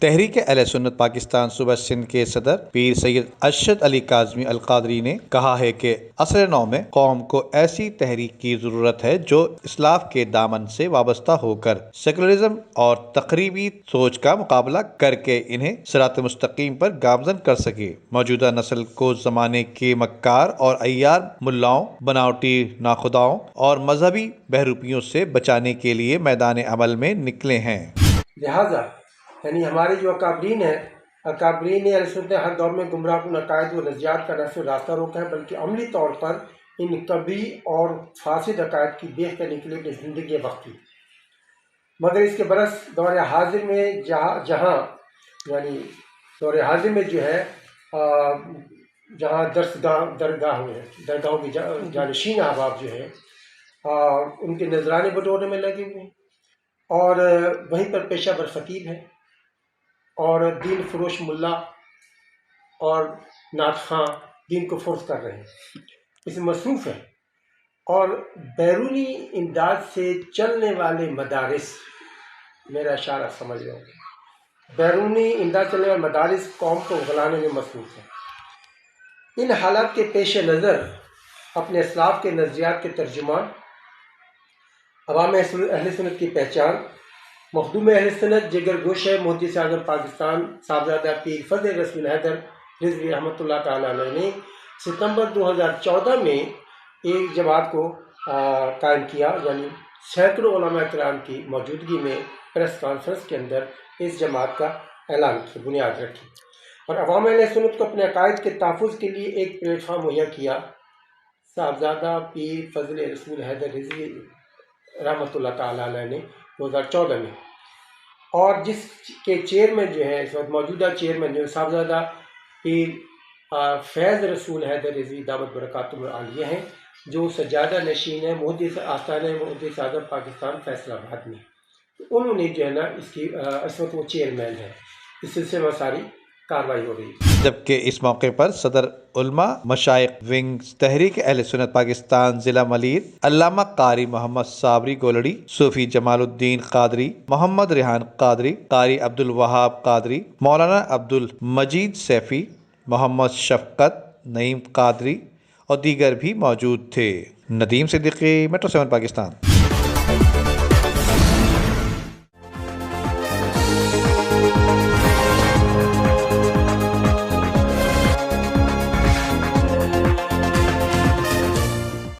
تحریک اہل سنت پاکستان صوبہ سندھ کے صدر پیر سید ارشد علی کاظمی القادری نے کہا ہے کہ عصر نو میں قوم کو ایسی تحریک کی ضرورت ہے جو اسلاف کے دامن سے وابستہ ہو کر سیکولرزم اور تقریبی سوچ کا مقابلہ کر کے انہیں صراط مستقیم پر گامزن کر سکے۔ موجودہ نسل کو زمانے کے مکار اور عیار ملاؤں، بناوٹی ناخداؤں اور مذہبی بہروپیوں سے بچانے کے لیے میدان عمل میں نکلے ہیں۔ لہٰذا یعنی ہمارے جو اکابرین ہیں، اکابرین اہل سنت نے ہر دور میں گمراہ کن عقائد و نظریات کا نشر راستہ روکا ہے، بلکہ عملی طور پر ان کبھی اور فاسد عقائد کی دیکھ کرنے کے لیے اپنی زندگی وقت کی۔ مگر اس کے برعکس دور حاضر میں جہاں یعنی دور حاضر میں جو ہے جہاں درگاہوں کی جانشین احباب جو ہیں ان کے نذرانے بٹورنے میں لگے ہوئے ہیں، اور وہیں پر پیشہ ور خطیب ہیں اور دین فروش ملا اور نعت خواں دین کو فروخت کر رہے ہیں، اس میں مصروف ہیں۔ اور بیرونی امداد سے چلنے والے مدارس، میرا اشارہ سمجھ رہے ہوں، بیرونی امداد چلنے والے مدارس قوم کو غلانے میں مصروف ہیں۔ ان حالات کے پیش نظر اپنے اسلاف کے نظریات کے ترجمان، عوام اہل سنت کی پہچان، مخدوم اہل سنت جگر گوش ہے محدث اعظم پاکستان صاحبزادہ پیر فضل رسول حیدر رضوی رحمۃ اللہ تعالیٰ علیہ نے ستمبر 2014 میں ایک جماعت کو قائم کیا، یعنی سینکڑوں علماء کرام کی موجودگی میں پریس کانفرنس کے اندر اس جماعت کا اعلان کیا، بنیاد رکھی اور عوام اہل سنت کو اپنے عقائد کے تحفظ کے لیے ایک پلیٹ فارم مہیا کیا۔ صاحبزادہ پیر فضل رسول حیدر رضوی رحمۃ اللہ تعالیٰ علیہ نے 2014 میں، اور جس کے چیئرمین جو ہیں اس وقت موجودہ چیئرمین جو صاحبزادہ پیر فیض رسول حیدر رضوی دامت برکاتہم العالیہ ہیں، جو سجادہ نشین ہے محدث آستانہ محدث اعظم پاکستان فیصل آباد میں، انہوں نے جو ہے نا اس وقت وہ چیئرمین ہے۔ اس سلسلے میں ساری کارروائی ہو رہی ہے۔ جبکہ اس موقع پر صدر علماء مشائخ ونگ تحریک اہل سنت پاکستان ضلع ملیر علامہ قاری محمد صابری گولڑی، صوفی جمال الدین قادری، محمد ریحان قادری، قاری عبدالوہاب قادری، مولانا عبدالمجید سیفی، محمد شفقت، نعیم قادری اور دیگر بھی موجود تھے۔ ندیم صدیقی، میٹرو 7 پاکستان۔